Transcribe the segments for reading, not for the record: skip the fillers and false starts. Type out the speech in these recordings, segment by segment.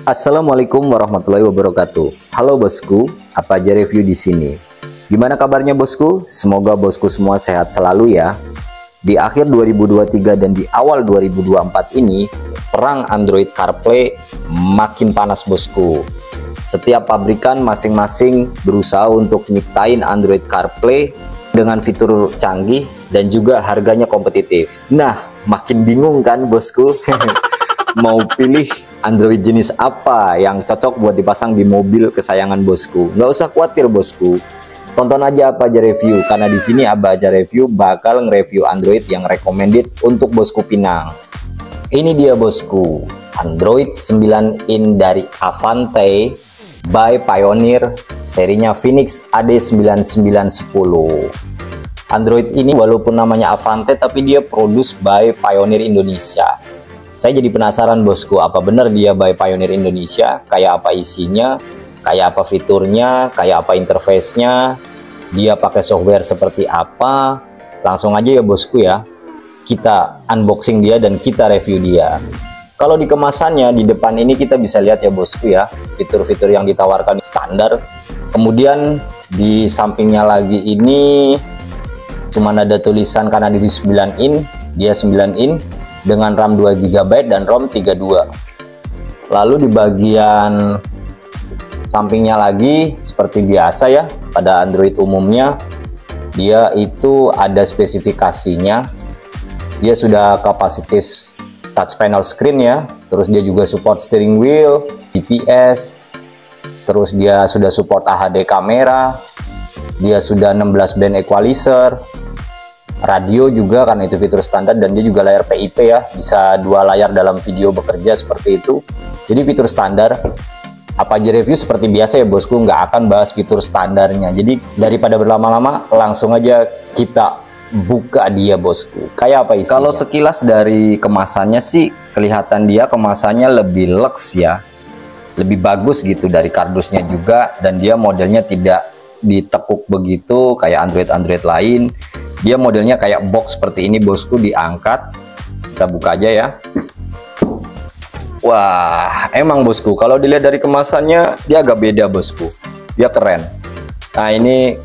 Assalamualaikum warahmatullahi wabarakatuh. Halo bosku, apa aja review di sini? Gimana kabarnya bosku? Semoga bosku semua sehat selalu ya. Di akhir 2023 dan di awal 2024 ini, perang Android CarPlay makin panas bosku. Setiap pabrikan masing-masing berusaha untuk nyiptain Android CarPlay dengan fitur canggih dan juga harganya kompetitif. Nah, makin bingung kan bosku? Mau pilih Android jenis apa yang cocok buat dipasang di mobil kesayangan bosku? Nggak usah khawatir bosku. Tonton aja Apa Aja Review, karena di sini Apa Aja Review bakal nge-review Android yang recommended untuk bosku Pinang. Ini dia bosku, Android 9 in dari Avante by Pioneer, serinya Phoenix AD9910. Android ini walaupun namanya Avante, tapi dia produce by Pioneer Indonesia. Saya jadi penasaran bosku, apa benar dia by Pioneer Indonesia? Kayak apa isinya? Kayak apa fiturnya, kayak apa interface-nya, dia pakai software seperti apa. Langsung aja ya bosku ya, kita unboxing dia dan kita review dia. Kalau di kemasannya di depan ini kita bisa lihat ya bosku ya, fitur-fitur yang ditawarkan standar. Kemudian di sampingnya lagi ini cuman ada tulisan, karena di 9 in, dia 9 in dengan RAM 2 GB dan ROM 32. Lalu di bagian sampingnya lagi seperti biasa ya, pada Android umumnya dia itu ada spesifikasinya. Dia sudah capacitive touch panel screen ya, terus dia juga support steering wheel, GPS, terus dia sudah support HD kamera, dia sudah 16 band equalizer, radio juga karena itu fitur standar, dan dia juga layar PIP ya, bisa 2 layar dalam video bekerja seperti itu. Jadi fitur standar. Apa Aja Review seperti biasa ya bosku, nggak akan bahas fitur standarnya. Jadi daripada berlama-lama, langsung aja kita buka dia bosku. Kayak apa isinya? Kalau sekilas dari kemasannya sih kelihatan dia kemasannya lebih luxe ya, lebih bagus gitu dari kardusnya juga, dan dia modelnya tidak ditekuk begitu kayak Android lain. Dia modelnya kayak box seperti ini bosku, diangkat. Kita buka aja ya. Wah, emang bosku, kalau dilihat dari kemasannya dia agak beda bosku. Dia keren. Nah, ini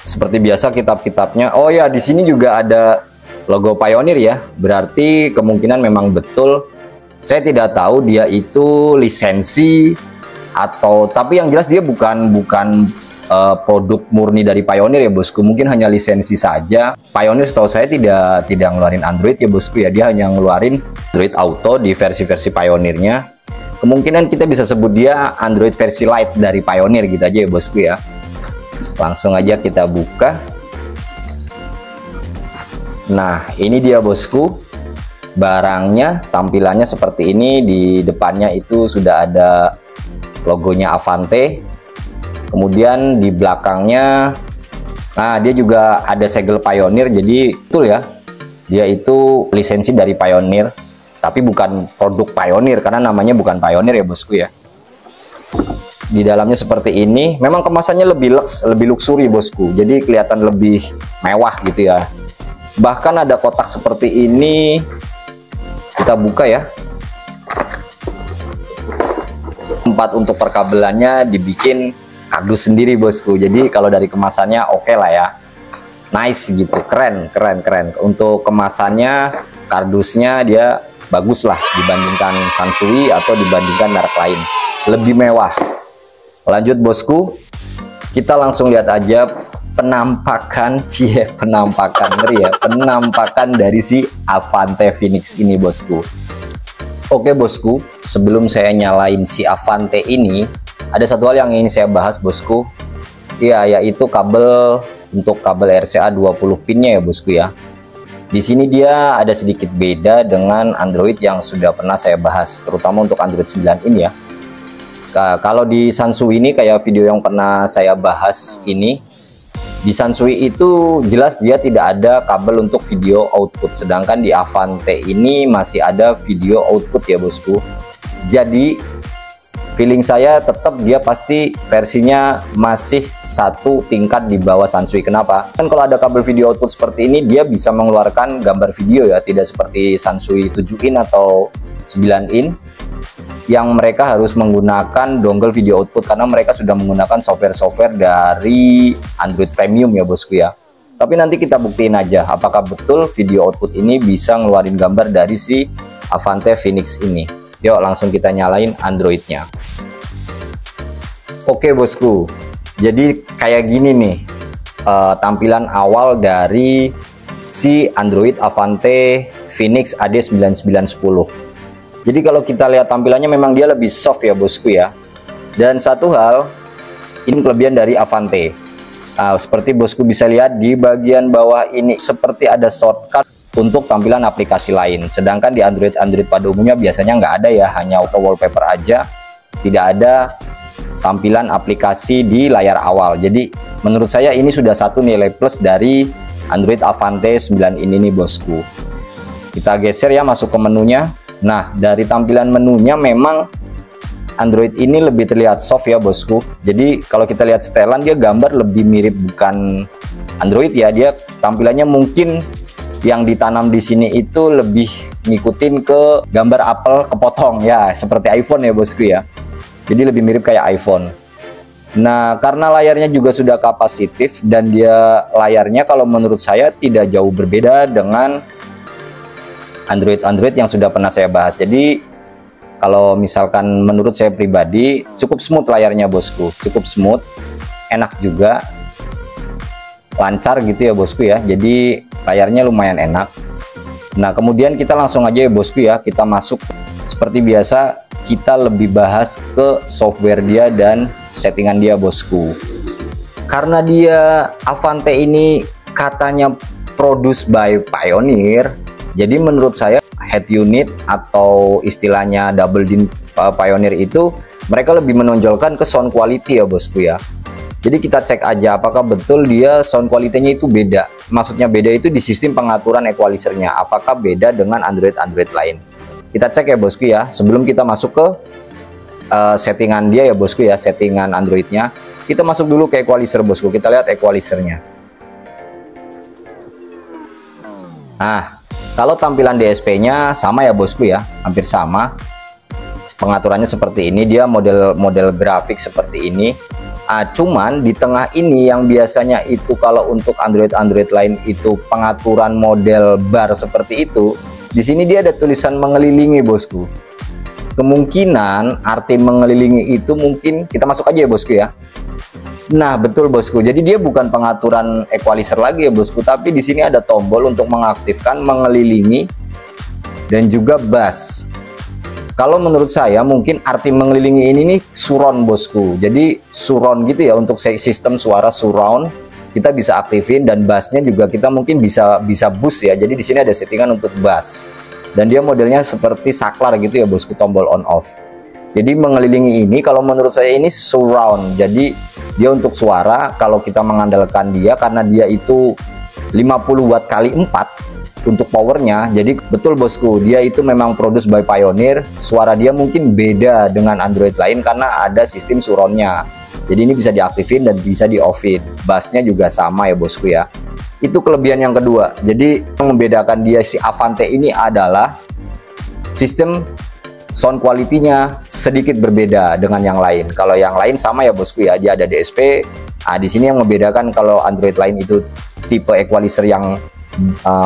seperti biasa kitab-kitabnya. Oh ya, di sini juga ada logo Pioneer ya. Berarti kemungkinan memang betul. Saya tidak tahu dia itu lisensi atau, tapi yang jelas dia bukan produk murni dari Pioneer ya bosku. Mungkin hanya lisensi saja. Pioneer setahu saya tidak ngeluarin Android ya bosku ya, dia hanya ngeluarin Android Auto di versi-versi Pioneernya. Kemungkinan kita bisa sebut dia Android versi light dari Pioneer gitu aja ya bosku ya. Langsung aja kita buka. Nah, ini dia bosku barangnya, tampilannya seperti ini. Di depannya itu sudah ada logonya Avante. Kemudian di belakangnya, nah dia juga ada segel Pioneer, jadi betul ya, dia itu lisensi dari Pioneer, tapi bukan produk Pioneer karena namanya bukan Pioneer ya bosku ya. Di dalamnya seperti ini, memang kemasannya lebih luxury bosku, jadi kelihatan lebih mewah gitu ya. Bahkan ada kotak seperti ini, kita buka ya. Tempat untuk perkabelannya dibikin kardus sendiri bosku, jadi kalau dari kemasannya oke lah ya, nice gitu, keren. Untuk kemasannya, kardusnya dia bagus lah dibandingkan Sansui atau dibandingkan merek lain, lebih mewah. Lanjut bosku, kita langsung lihat aja penampakan ngeri ya, penampakan dari si Avante Phoenix ini bosku. Oke bosku, sebelum saya nyalain si Avante ini, ada satu hal yang ingin saya bahas bosku, ya, yaitu kabel untuk kabel RCA 20 pinnya ya bosku ya. Di sini dia ada sedikit beda dengan Android yang sudah pernah saya bahas, terutama untuk Android 9 ini ya. Kalau di Sansui ini kayak video yang pernah saya bahas ini, di Sansui itu jelas dia tidak ada kabel untuk video output, sedangkan di Avante ini masih ada video output ya bosku. Jadi feeling saya tetap dia pasti versinya masih satu tingkat di bawah Sansui. Kenapa? Kan kalau ada kabel video output seperti ini, dia bisa mengeluarkan gambar video ya, tidak seperti Sansui 7 in atau 9 in. yang mereka harus menggunakan dongle video output karena mereka sudah menggunakan software-software dari Android Premium ya bosku ya. Tapi nanti kita buktiin aja apakah betul video output ini bisa ngeluarin gambar dari si Avante Phoenix ini. Yuk langsung kita nyalain Androidnya. Oke bosku, jadi kayak gini nih tampilan awal dari si Android Avante Phoenix AD9910. Jadi kalau kita lihat tampilannya memang dia lebih soft ya bosku ya. Dan satu hal, ini kelebihan dari Avante. Seperti bosku bisa lihat di bagian bawah ini seperti ada shortcut untuk tampilan aplikasi lain. Sedangkan di Android pada umumnya biasanya nggak ada ya, hanya auto wallpaper aja. Tidak ada tampilan aplikasi di layar awal. Jadi menurut saya ini sudah satu nilai plus dari Android Avante 9 ini nih bosku. Kita geser ya masuk ke menunya. Nah, dari tampilan menunya memang Android ini lebih terlihat soft ya bosku. Jadi kalau kita lihat setelan dia gambar lebih mirip bukan Android ya, dia tampilannya mungkin yang ditanam di sini itu lebih ngikutin ke gambar apel kepotong ya, seperti iPhone ya bosku ya. Jadi lebih mirip kayak iPhone. Nah, karena layarnya juga sudah kapasitif dan dia layarnya kalau menurut saya tidak jauh berbeda dengan Android yang sudah pernah saya bahas. Jadi kalau misalkan menurut saya pribadi cukup smooth layarnya bosku, cukup smooth, enak juga, lancar gitu ya bosku ya. Jadi layarnya lumayan enak. Nah kemudian kita langsung aja ya bosku ya, kita masuk seperti biasa, kita lebih bahas ke software dia dan settingan dia bosku. Karena dia Avante ini katanya produce by Pioneer, jadi menurut saya head unit atau istilahnya double din Pioneer itu mereka lebih menonjolkan ke sound quality ya bosku ya. Jadi kita cek aja apakah betul dia sound quality-nya itu beda. Maksudnya beda itu di sistem pengaturan equalizer-nya. Apakah beda dengan Android lain. Kita cek ya bosku ya. Sebelum kita masuk ke settingan dia ya bosku ya, settingan Android-nya. Kita masuk dulu ke equalizer bosku. Kita lihat equalizer-nya. Nah, kalau tampilan DSP-nya sama ya bosku ya, hampir sama. Pengaturannya seperti ini, dia model grafik seperti ini. Cuman di tengah ini yang biasanya itu kalau untuk Android lain itu pengaturan model bar seperti itu, di sini dia ada tulisan mengelilingi bosku. Kemungkinan arti mengelilingi itu mungkin kita masuk aja ya bosku ya. Nah betul bosku, jadi dia bukan pengaturan equalizer lagi ya bosku, tapi di sini ada tombol untuk mengaktifkan mengelilingi dan juga bass. Kalau menurut saya mungkin arti mengelilingi ini nih surround bosku, jadi surround gitu ya, untuk sistem suara surround kita bisa aktifin, dan bassnya juga kita mungkin bisa boost ya. Jadi di sini ada settingan untuk bass dan dia modelnya seperti saklar gitu ya bosku, tombol on off. Jadi mengelilingi ini kalau menurut saya ini surround, jadi dia untuk suara kalau kita mengandalkan dia karena dia itu 50 watt kali 4 untuk powernya. Jadi betul bosku, dia itu memang produce by Pioneer. Suara dia mungkin beda dengan Android lain karena ada sistem surroundnya. Jadi ini bisa diaktifin dan bisa di offin. Bassnya juga sama ya bosku ya. Itu kelebihan yang kedua. Jadi yang membedakan dia si Avante ini adalah sistem sound quality-nya sedikit berbeda dengan yang lain. Kalau yang lain sama ya bosku ya, dia ada DSP. Di sini yang membedakan kalau Android lain itu tipe equalizer yang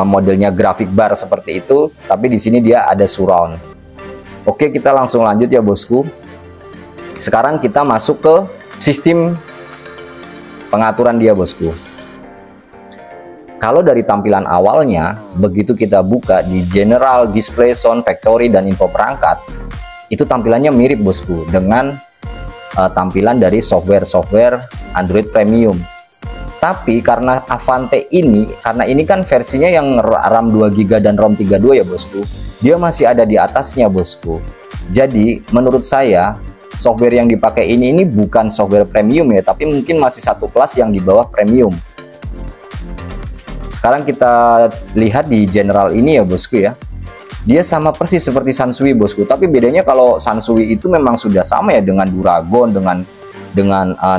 modelnya grafik bar seperti itu, tapi di sini dia ada surround. Oke, kita langsung lanjut ya bosku. Sekarang kita masuk ke sistem pengaturan dia bosku. Kalau dari tampilan awalnya, begitu kita buka di General, Display, Sound, Factory, dan Info Perangkat, itu tampilannya mirip bosku dengan tampilan dari software Android Premium. Tapi karena Avante ini, karena ini kan versinya yang RAM 2GB dan ROM 32 ya bosku, dia masih ada di atasnya bosku. Jadi menurut saya software yang dipakai ini bukan software premium ya, tapi mungkin masih satu kelas yang di bawah premium. Sekarang kita lihat di General ini ya bosku ya, dia sama persis seperti Sansui bosku, tapi bedanya kalau Sansui itu memang sudah sama ya dengan Duragon, dengan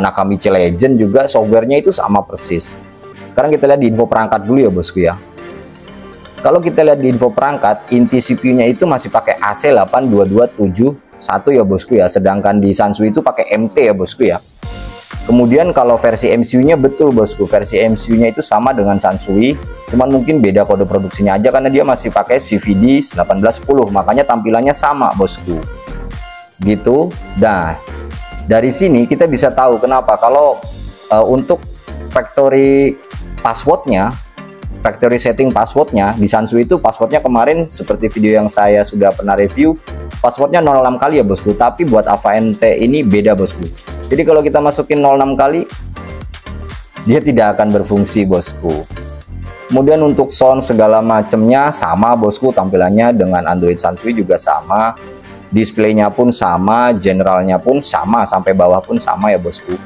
Nakamichi Legend juga softwarenya itu sama persis. Sekarang kita lihat di info perangkat dulu ya bosku ya. Kalau kita lihat di info perangkat, inti CPU-nya itu masih pakai AC8227 satu ya bosku ya, sedangkan di Sansui itu pakai MT ya bosku ya. Kemudian kalau versi MCU-nya betul bosku, versi MCU-nya itu sama dengan Sansui, cuman mungkin beda kode produksinya aja karena dia masih pakai CVD 1810, makanya tampilannya sama bosku. Gitu. Nah, dari sini kita bisa tahu kenapa kalau untuk factory passwordnya, factory setting passwordnya di Sansui itu passwordnya kemarin seperti video yang saya sudah pernah review, passwordnya 06 kali ya bosku, tapi buat Avante ini beda bosku. Jadi kalau kita masukin 06 kali dia tidak akan berfungsi bosku. Kemudian untuk sound segala macamnya sama bosku, tampilannya dengan Android Sansui juga sama, displaynya pun sama, generalnya pun sama, sampai bawah pun sama ya bosku.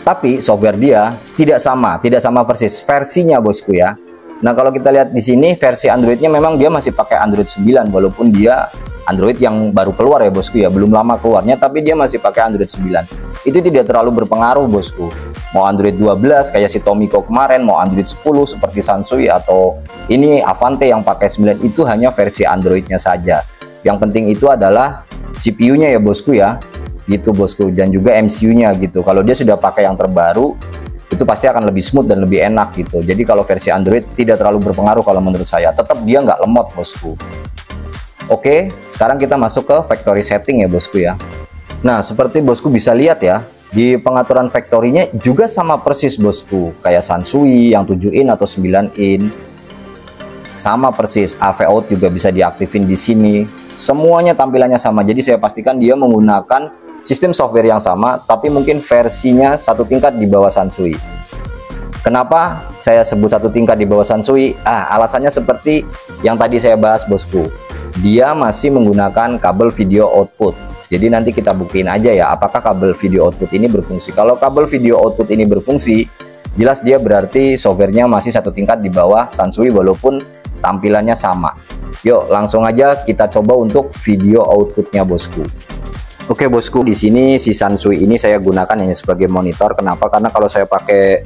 Tapi software dia tidak sama persis versinya bosku ya. Nah kalau kita lihat di sini versi Androidnya memang dia masih pakai Android 9, walaupun dia Android yang baru keluar ya bosku ya, belum lama keluarnya, tapi dia masih pakai Android 9. Itu tidak terlalu berpengaruh bosku. Mau Android 12 kayak si Tomiko kemarin, mau Android 10 seperti Sansui, atau ini Avante yang pakai 9, itu hanya versi Androidnya saja. Yang penting itu adalah CPU-nya ya bosku ya. Gitu bosku, dan juga MCU-nya gitu. Kalau dia sudah pakai yang terbaru, itu pasti akan lebih smooth dan lebih enak gitu. Jadi kalau versi Android tidak terlalu berpengaruh kalau menurut saya, tetap dia nggak lemot bosku. Oke, sekarang kita masuk ke factory setting ya bosku ya. Nah seperti bosku bisa lihat ya, di pengaturan factory-nya juga sama persis bosku, kayak Sansui yang 7 in atau 9 in, sama persis. AV out juga bisa diaktifin di sini, semuanya tampilannya sama. Jadi saya pastikan dia menggunakan sistem software yang sama, tapi mungkin versinya satu tingkat di bawah Sansui. Kenapa saya sebut satu tingkat di bawah Sansui? Alasannya seperti yang tadi saya bahas bosku, dia masih menggunakan kabel video output. Jadi nanti kita buktiin aja ya apakah kabel video output ini berfungsi. Kalau kabel video output ini berfungsi, jelas dia berarti softwarenya masih satu tingkat di bawah Sansui walaupun tampilannya sama. Yuk langsung aja kita coba untuk video outputnya bosku. Oke bosku, di sini si Sansui ini saya gunakan hanya sebagai monitor. Kenapa? Karena kalau saya pakai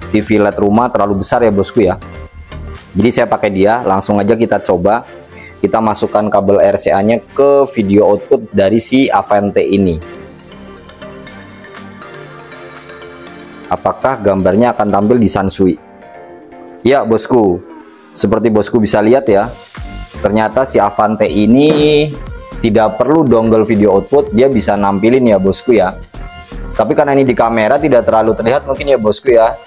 TV LED rumah terlalu besar ya bosku ya. Jadi saya pakai dia. Langsung aja kita coba. Kita masukkan kabel RCA-nya ke video output dari si Avante ini. Apakah gambarnya akan tampil di Sansui? Ya bosku, seperti bosku bisa lihat ya, ternyata si Avante ini tidak perlu dongle video output, dia bisa nampilin ya bosku ya. Tapi karena ini di kamera tidak terlalu terlihat mungkin ya bosku ya,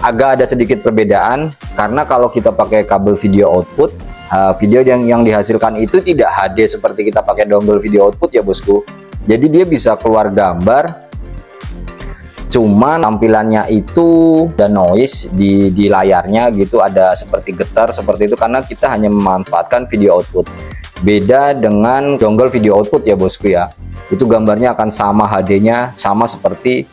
agak ada sedikit perbedaan. Karena kalau kita pakai kabel video output, video yang dihasilkan itu tidak HD seperti kita pakai dongle video output ya bosku. Jadi dia bisa keluar gambar, cuman tampilannya itu ada noise di layarnya gitu, ada seperti getar seperti itu, karena kita hanya memanfaatkan video output. Beda dengan dongle video output ya bosku ya, itu gambarnya akan sama, HD-nya sama seperti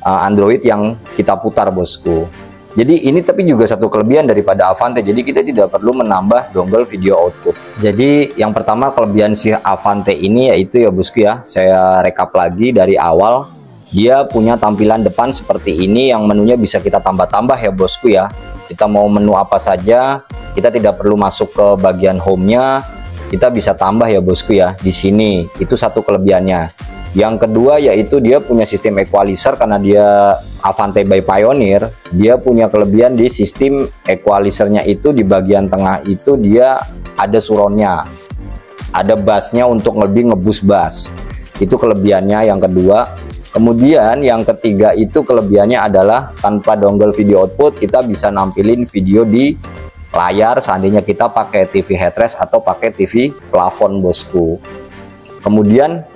Android yang kita putar bosku. Jadi ini tapi juga satu kelebihan daripada Avante, jadi kita tidak perlu menambah dongle video output. Jadi yang pertama kelebihan si Avante ini yaitu ya bosku ya, saya rekap lagi dari awal, dia punya tampilan depan seperti ini yang menunya bisa kita tambah-tambah ya bosku ya. Kita mau menu apa saja, kita tidak perlu masuk ke bagian home-nya, kita bisa tambah ya bosku ya di sini. Itu satu kelebihannya. Yang kedua yaitu dia punya sistem equalizer, karena dia Avante by Pioneer, dia punya kelebihan di sistem equalizernya itu di bagian tengah itu dia ada surroundnya, ada bassnya untuk lebih ngeboost bass. Itu kelebihannya yang kedua. Kemudian yang ketiga itu kelebihannya adalah tanpa dongle video output kita bisa nampilin video di layar seandainya kita pakai TV headrest atau pakai TV plafon bosku. Kemudian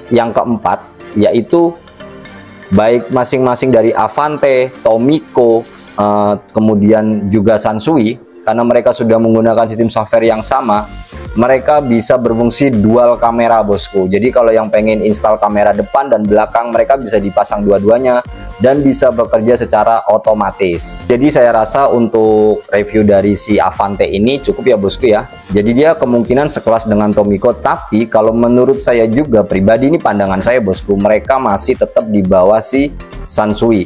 yang keempat yaitu baik masing-masing dari Avante, Tomiko, kemudian juga Sansui, karena mereka sudah menggunakan sistem software yang sama, mereka bisa berfungsi dual kamera bosku. Jadi kalau yang pengen install kamera depan dan belakang, mereka bisa dipasang dua-duanya dan bisa bekerja secara otomatis. Jadi saya rasa untuk review dari si Avante ini cukup ya bosku ya. Jadi dia kemungkinan sekelas dengan Tomiko, tapi kalau menurut saya juga pribadi, ini pandangan saya bosku, mereka masih tetap di bawah si Sansui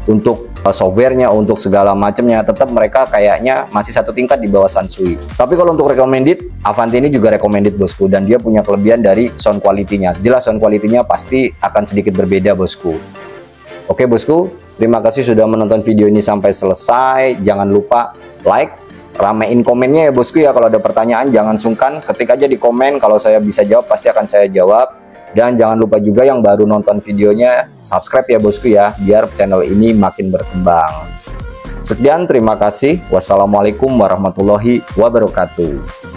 untuk softwarenya, untuk segala macamnya, tetap mereka kayaknya masih satu tingkat di bawah Sansui. Tapi kalau untuk recommended, Avanti ini juga recommended bosku, dan dia punya kelebihan dari sound quality-nya. Jelas sound quality-nya pasti akan sedikit berbeda bosku. Oke bosku, terima kasih sudah menonton video ini sampai selesai. Jangan lupa like, ramein komennya ya bosku ya. Kalau ada pertanyaan jangan sungkan, ketik aja di komen. Kalau saya bisa jawab pasti akan saya jawab. Dan jangan lupa juga yang baru nonton videonya, subscribe ya bosku ya, biar channel ini makin berkembang. Sekian, terima kasih. Wassalamualaikum warahmatullahi wabarakatuh.